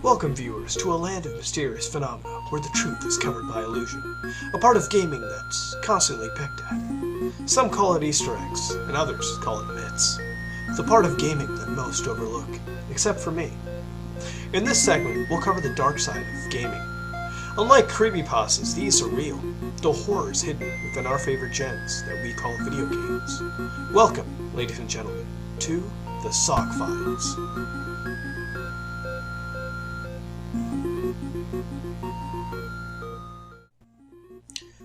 Welcome viewers to a land of mysterious phenomena where the truth is covered by illusion, a part of gaming that's constantly picked at. Some call it Easter eggs, and others call it myths. The part of gaming that most overlook, except for me. In this segment, we'll cover the dark side of gaming. Unlike creepypastas, these are real, the horrors hidden within our favorite gems that we call video games. Welcome, ladies and gentlemen, to the SOG-files.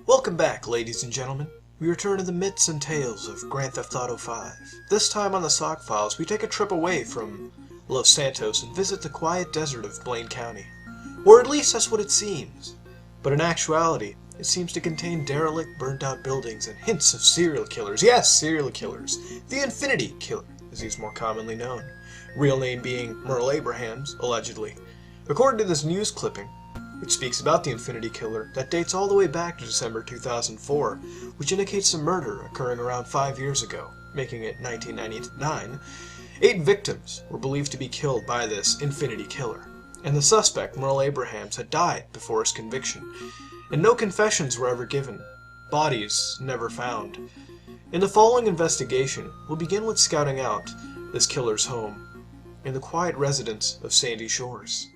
Welcome back, ladies and gentlemen. We return to the myths and tales of Grand Theft Auto V. This time on the SOG-files, we take a trip away from Los Santos and visit the quiet desert of Blaine County. Or at least that's what it seems. But in actuality, it seems to contain derelict, burnt-out buildings and hints of serial killers. Yes, serial killers. The Infinity Killer, as he's more commonly known. Real name being Merle Abrahams, allegedly. According to this news clipping, which speaks about the Infinity Killer that dates all the way back to December 2004, which indicates a murder occurring around 5 years ago, making it 1999. 8 victims were believed to be killed by this Infinity Killer, and the suspect, Merle Abrahams, had died before his conviction, and no confessions were ever given, bodies never found. In the following investigation, we'll begin with scouting out this killer's home, in the quiet residence of Sandy Shores.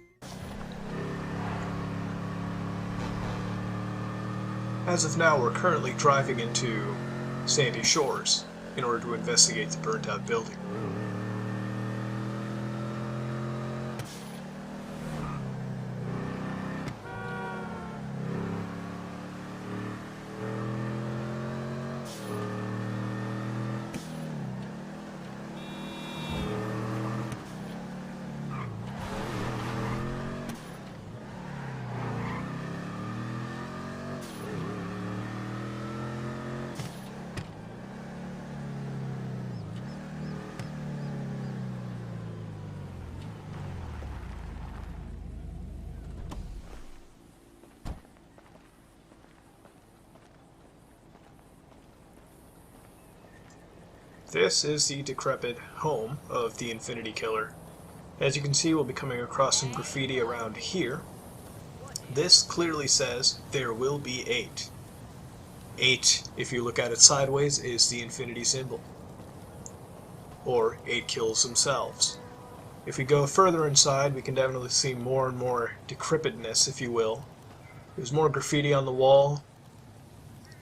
As of now, we're currently driving into Sandy Shores in order to investigate the burnt-out building. This is the decrepit home of the Infinity Killer. As you can see, we'll be coming across some graffiti around here. This clearly says, "There will be 8. 8, if you look at it sideways, is the infinity symbol. Or 8 kills themselves. If we go further inside, we can definitely see more and more decrepitness, if you will. There's more graffiti on the wall.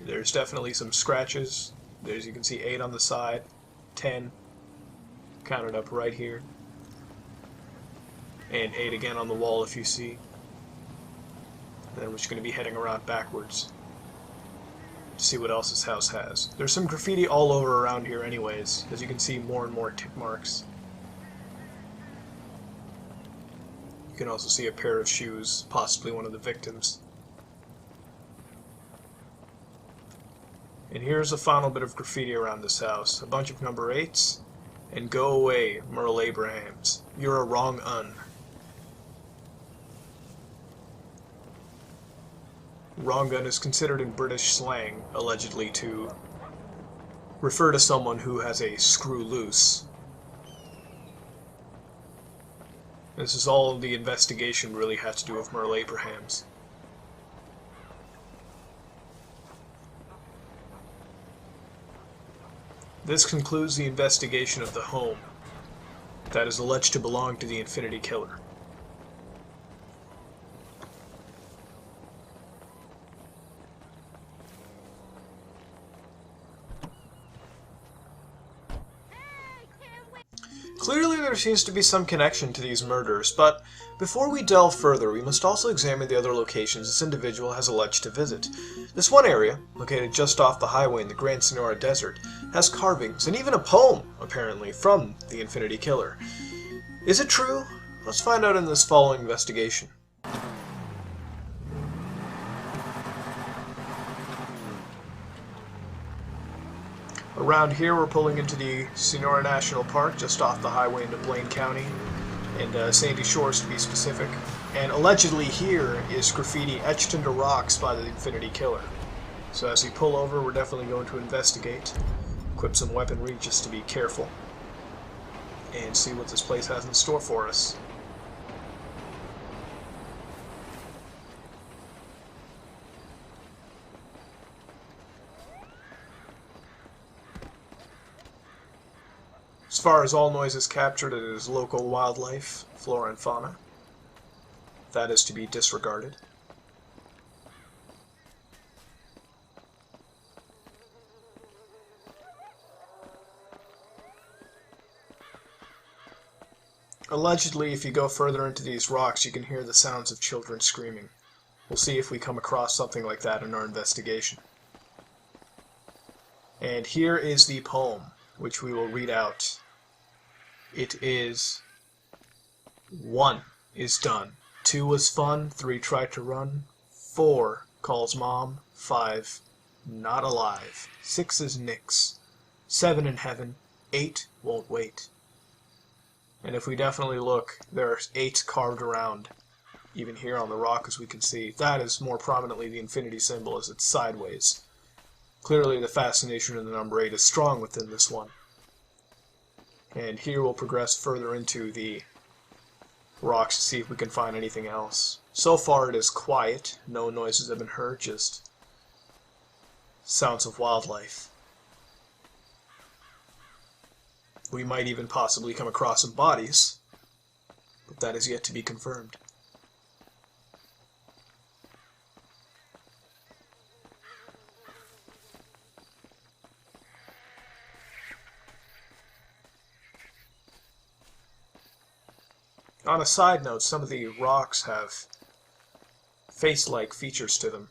There's definitely some scratches. As you can see, 8 on the side. 10 counted up right here, and 8 again on the wall if you see. Then we're just going to be heading around backwards to see what else this house has. There's some graffiti all over around here anyways, as you can see, more and more tick marks. You can also see a pair of shoes, possibly one of the victims. And here's a final bit of graffiti around this house. A bunch of number 8s. And "Go away, Merle Abrahams. You're a wrong un." Wrong un is considered in British slang, allegedly, to refer to someone who has a screw loose. This is all the investigation really had to do with Merle Abrahams. This concludes the investigation of the home that is alleged to belong to the Infinity Killer. Clearly there seems to be some connection to these murders, but before we delve further, we must also examine the other locations this individual has alleged to visit. This one area, located just off the highway in the Grand Senora Desert, has carvings and even a poem, apparently, from the Infinity Killer. Is it true? Let's find out in this following investigation. Around here, we're pulling into the Senora National Park, just off the highway into Blaine County, and Sandy Shores to be specific. And allegedly here is graffiti etched into rocks by the Infinity Killer. So as we pull over, we're definitely going to investigate, equip some weaponry just to be careful, and see what this place has in store for us. far as all noises captured, it is local wildlife, flora and fauna. That is to be disregarded. Allegedly, if you go further into these rocks, you can hear the sounds of children screaming. We'll see if we come across something like that in our investigation. And here is the poem, which we will read out. It is: 1 is done. 2 was fun. 3 tried to run. 4 calls mom. 5 not alive. 6 is nix. 7 in heaven. 8 won't wait. And if we definitely look, there are 8 carved around, even here on the rock, as we can see. That is more prominently the infinity symbol, as it's sideways. Clearly the fascination of the number 8 is strong within this one. And here we'll progress further into the rocks to see if we can find anything else. So far it is quiet. No noises have been heard, just sounds of wildlife. We might even possibly come across some bodies, but that is yet to be confirmed. On a side note, some of the rocks have face-like features to them,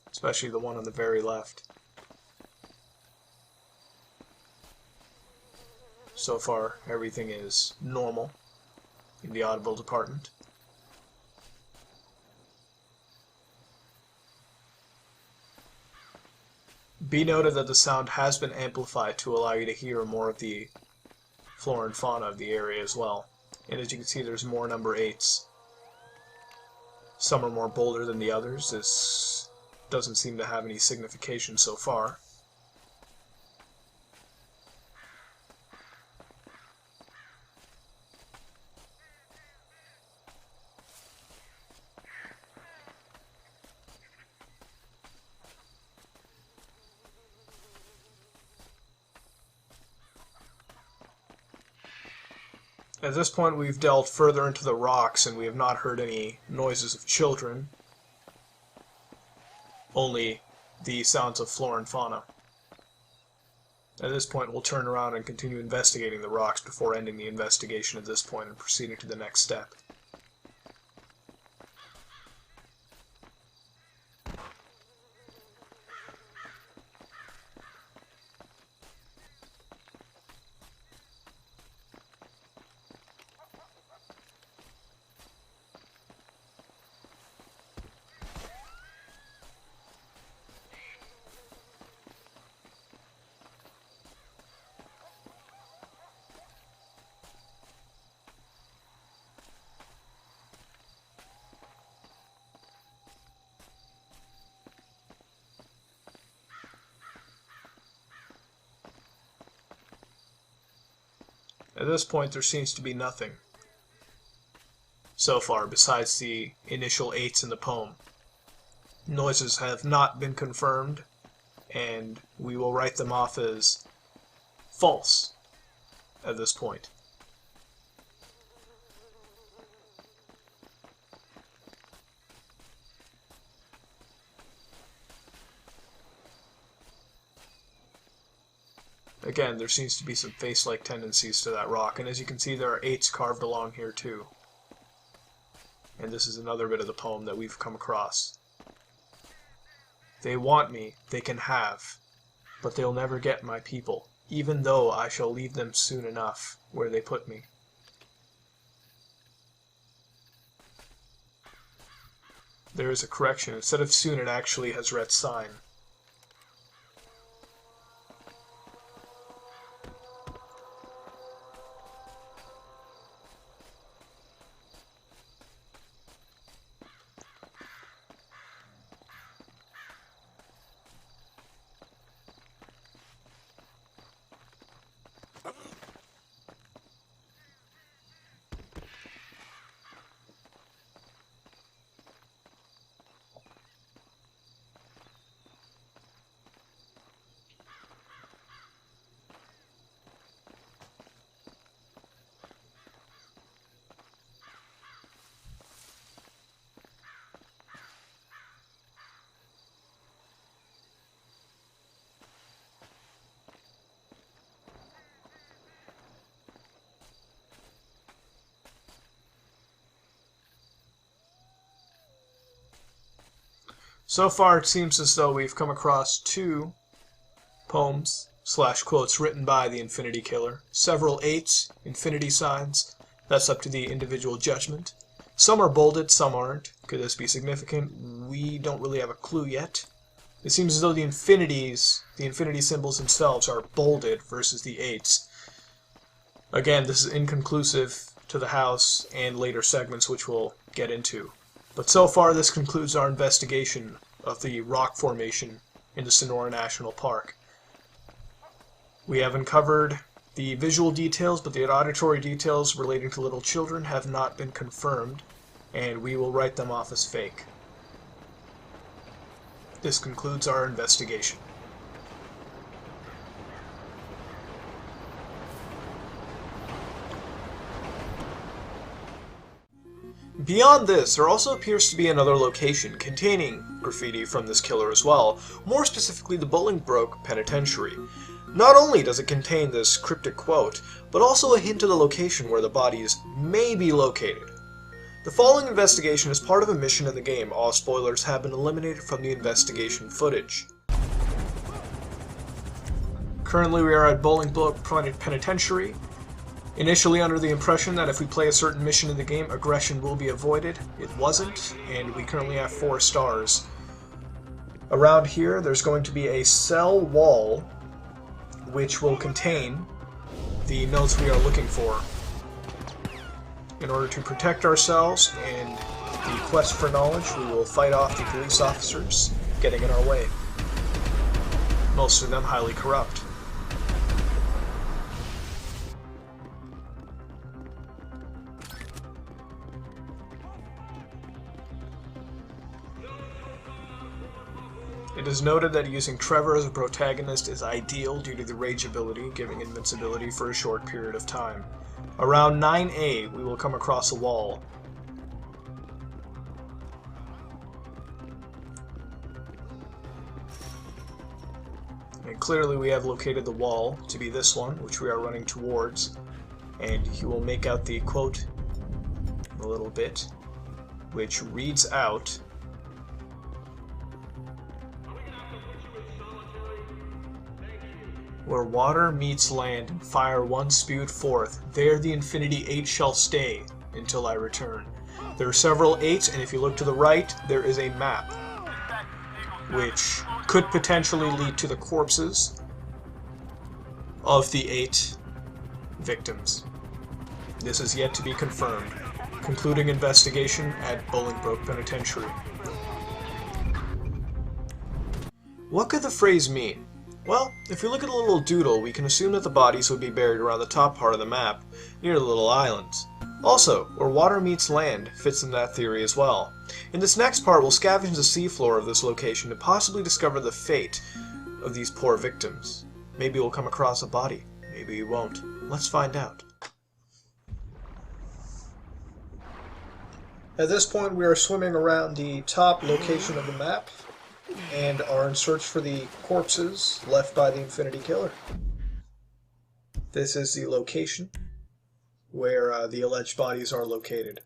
especially the one on the very left. So far, everything is normal in the audible department. Be noted that the sound has been amplified to allow you to hear more of the flora and fauna of the area as well. And as you can see, there's more number 8s. Some are more bolder than the others. This doesn't seem to have any signification so far. At this point we've delved further into the rocks and we have not heard any noises of children, only the sounds of flora and fauna. At this point we'll turn around and continue investigating the rocks before ending the investigation at this point and proceeding to the next step. At this point there seems to be nothing so far besides the initial 8s in the poem. Noises have not been confirmed, and we will write them off as false at this point. Again, there seems to be some face-like tendencies to that rock, and as you can see there are 8s carved along here too. And this is another bit of the poem that we've come across. They want me, they can have, but they'll never get my people, even though I shall leave them soon enough where they put me. There is a correction. Instead of soon, it actually has read sign. So far it seems as though we've come across 2 poems / quotes written by the Infinity Killer, several 8s, infinity signs. That's up to the individual judgment. Some are bolded, some aren't. Could this be significant? We don't really have a clue yet. It seems as though the infinity symbols themselves are bolded versus the 8s. Again, this is inconclusive to the house and later segments, which we'll get into. But so far this concludes our investigation of the rock formation in the Sonora National Park. We have uncovered the visual details, but the auditory details relating to little children have not been confirmed, and we will write them off as fake. This concludes our investigation. Beyond this, there also appears to be another location containing graffiti from this killer as well, more specifically the Bolingbroke Penitentiary. Not only does it contain this cryptic quote, but also a hint of the location where the bodies may be located. The following investigation is part of a mission in the game. All spoilers have been eliminated from the investigation footage. Currently we are at Bolingbroke Penitentiary. Initially under the impression that if we play a certain mission in the game, aggression will be avoided. It wasn't, and we currently have 4 stars. Around here there's going to be a cell wall which will contain the notes we are looking for. In order to protect ourselves and the quest for knowledge, we will fight off the police officers getting in our way. Most of them highly corrupt. It is noted that using Trevor as a protagonist is ideal due to the rage ability, giving invincibility for a short period of time. Around 9A, we will come across a wall. And clearly we have located the wall to be this one, which we are running towards. And you will make out the quote in a little bit, which reads out, "Where water meets land and fire once spewed forth, there the Infinity 8 shall stay until I return." There are several 8s, and if you look to the right, there is a map, which could potentially lead to the corpses of the 8 victims. This is yet to be confirmed. Concluding investigation at Bolingbroke Penitentiary. What could the phrase mean? Well, if we look at a little doodle, we can assume that the bodies would be buried around the top part of the map, near the little islands. Also, where water meets land fits in that theory as well. In this next part, we'll scavenge the seafloor of this location to possibly discover the fate of these poor victims. Maybe we'll come across a body, maybe we won't. Let's find out. At this point, we are swimming around the top location of the map, and are in search for the corpses left by the Infinity Killer. This is the location where the alleged bodies are located.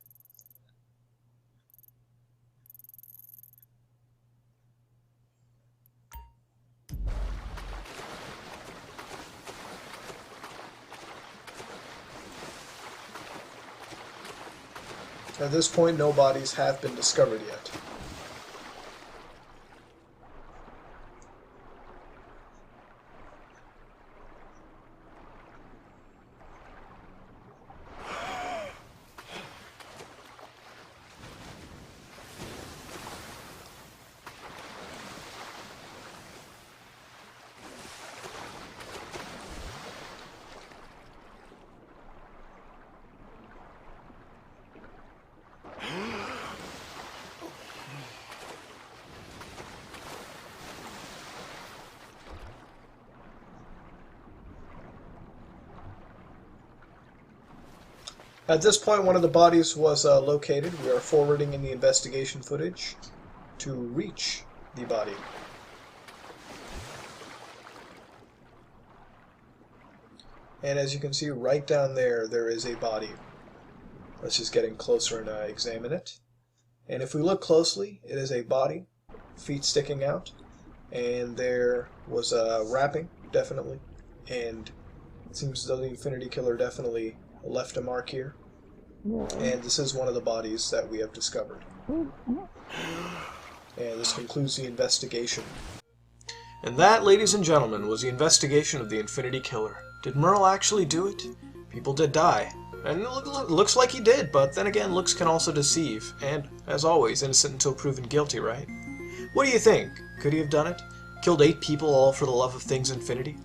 At this point, no bodies have been discovered yet. At this point, one of the bodies was located. We are forwarding in the investigation footage to reach the body. And as you can see right down there, there is a body. Let's just get in closer and examine it. And if we look closely, it is a body feet sticking out, and there was a wrapping, definitely, and it seems as though the Infinity Killer definitely left a mark here. And this is one of the bodies that we have discovered. And this concludes the investigation. And that, ladies and gentlemen, was the investigation of the Infinity Killer. Did Merle actually do it? People did die. And it looks like he did, but then again, looks can also deceive. And, as always, innocent until proven guilty, right? What do you think? Could he have done it? Killed 8 people all for the love of things infinity?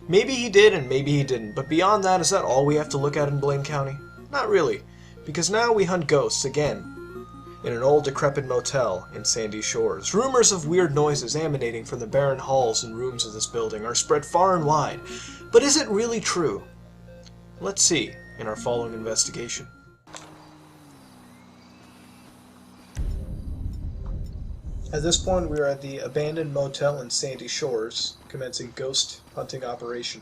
Maybe he did and maybe he didn't, but beyond that, is that all we have to look at in Blaine County? Not really, because now we hunt ghosts again. In an old decrepit motel in Sandy Shores, rumors of weird noises emanating from the barren halls and rooms of this building are spread far and wide. But is it really true? Let's see in our following investigation. At this point, we are at the abandoned motel in Sandy Shores, commencing ghost hunting operation.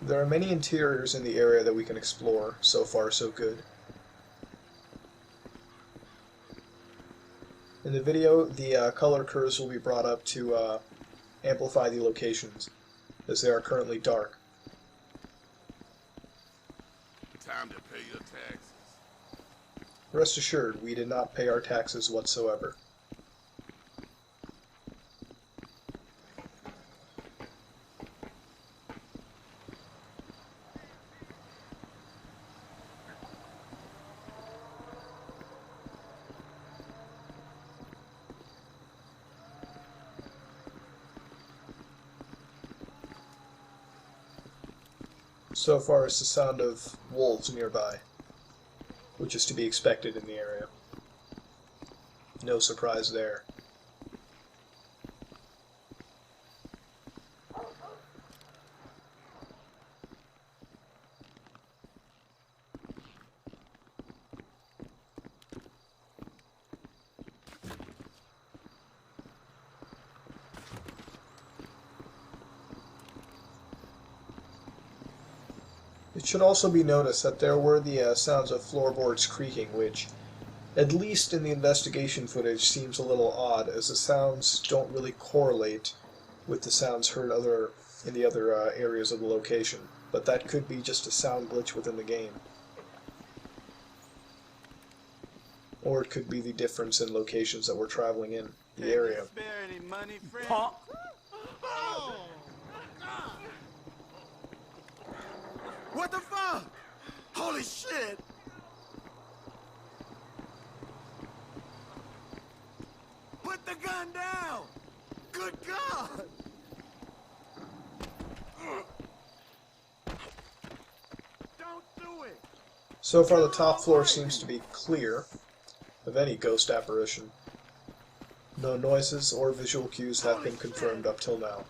There are many interiors in the area that we can explore. So far, so good. In the video, the color curves will be brought up to amplify the locations, as they are currently dark. Time to pay your taxes. Rest assured, we did not pay our taxes whatsoever. So far as the sound of wolves nearby, which is to be expected in the area. No surprise there. It should also be noticed that there were the sounds of floorboards creaking, which, at least in the investigation footage, seems a little odd, as the sounds don't really correlate with the sounds heard in the other areas of the location. But that could be just a sound glitch within the game. Or it could be the difference in locations that we're traveling in the area. Spare any money, friend? What the fuck? Holy shit! Put the gun down! Good God! Don't do it! So far the top floor seems to be clear of any ghost apparition. No noises or visual cues have been confirmed up till now.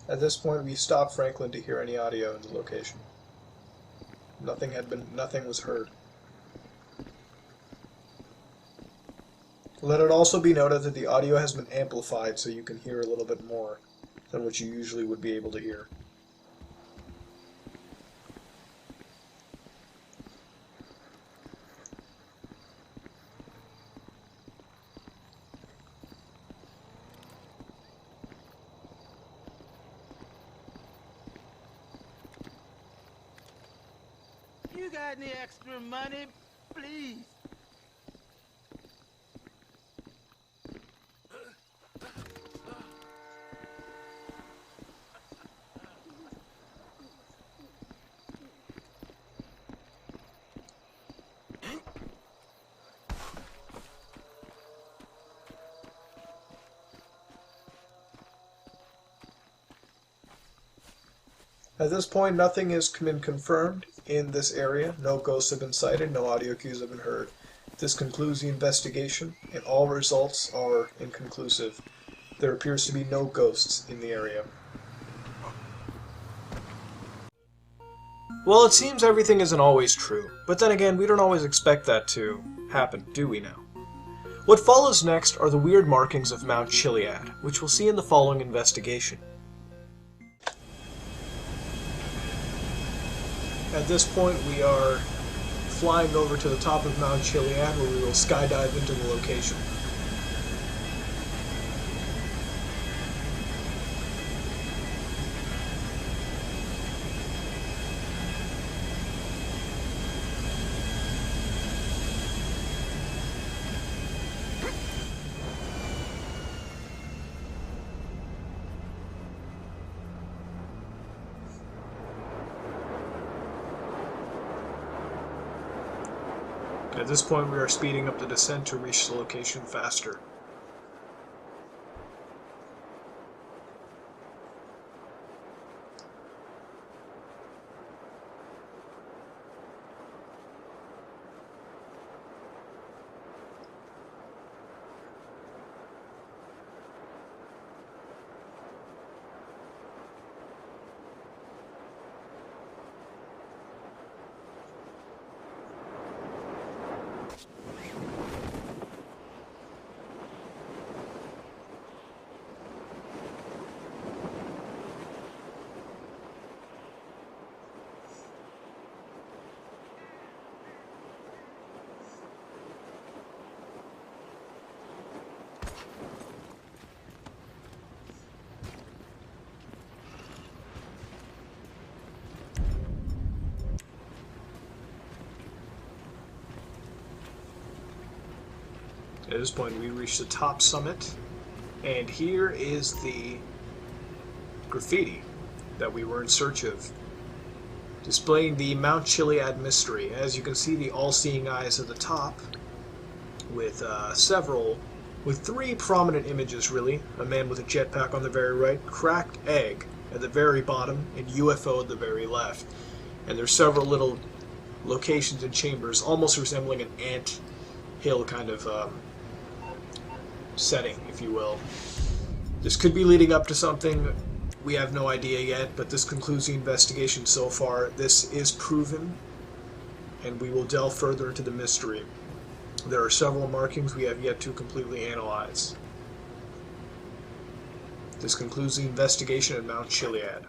At this point, we stopped Franklin to hear any audio in the location. Nothing was heard. Let it also be noted that the audio has been amplified so you can hear a little bit more. than what you usually would be able to hear. You got any extra money, please? At this point, nothing has been confirmed in this area. No ghosts have been sighted, no audio cues have been heard. This concludes the investigation, and all results are inconclusive. There appears to be no ghosts in the area. Well, it seems everything isn't always true, but then again, we don't always expect that to happen, do we now? What follows next are the weird markings of Mount Chiliad, which we'll see in the following investigation. At this point, we are flying over to the top of Mount Chiliad, where we will skydive into the location. At this point, we are speeding up the descent to reach the location faster. At this point, we reach the top summit, and here is the graffiti that we were in search of, displaying the Mount Chiliad mystery. As you can see, the all-seeing eyes at the top, with three prominent images, really. A man with a jetpack on the very right, cracked egg at the very bottom, and UFO at the very left. And there's several little locations and chambers, almost resembling an ant hill kind of setting, if you will. This could be leading up to something. We have no idea yet, but this concludes the investigation so far. This is proven, and we will delve further into the mystery. There are several markings we have yet to completely analyze. This concludes the investigation at Mount Chiliad.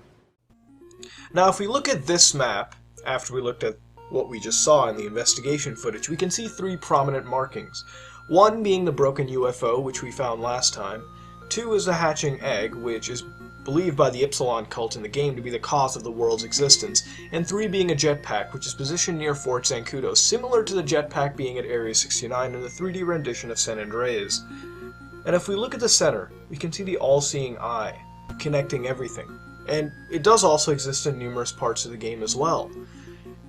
Now, if we look at this map, after we looked at what we just saw in the investigation footage, we can see three prominent markings. One being the broken UFO, which we found last time. Two is the hatching egg, which is believed by the Ypsilon cult in the game to be the cause of the world's existence. And three being a jetpack, which is positioned near Fort Zancudo, similar to the jetpack being at Area 69 in the 3D rendition of San Andreas. And if we look at the center, we can see the all-seeing eye, connecting everything. And it does also exist in numerous parts of the game as well,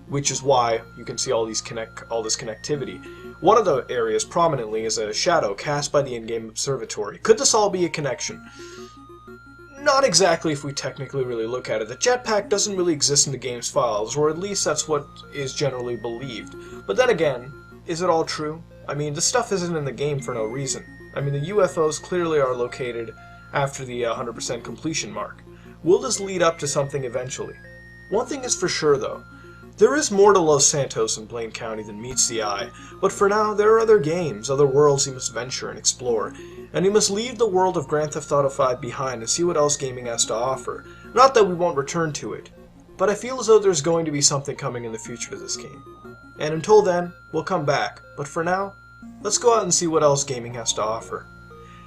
which is why you can see all this connectivity. One of the areas prominently is a shadow cast by the in-game observatory. Could this all be a connection? Not exactly if we technically really look at it. The jetpack doesn't really exist in the game's files, or at least that's what is generally believed. But then again, is it all true? I mean, the stuff isn't in the game for no reason. I mean, the UFOs clearly are located after the 100% completion mark. Will this lead up to something eventually? One thing is for sure, though. There is more to Los Santos and Blaine County than meets the eye, but for now there are other games, other worlds you must venture and explore, and you must leave the world of Grand Theft Auto V behind and see what else gaming has to offer. Not that we won't return to it, but I feel as though there's going to be something coming in the future to this game. And until then, we'll come back, but for now, let's go out and see what else gaming has to offer.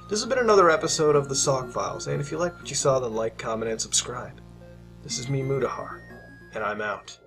This has been another episode of the SOG-files, and if you like what you saw, then like, comment, and subscribe. This is me, Mudahar, and I'm out.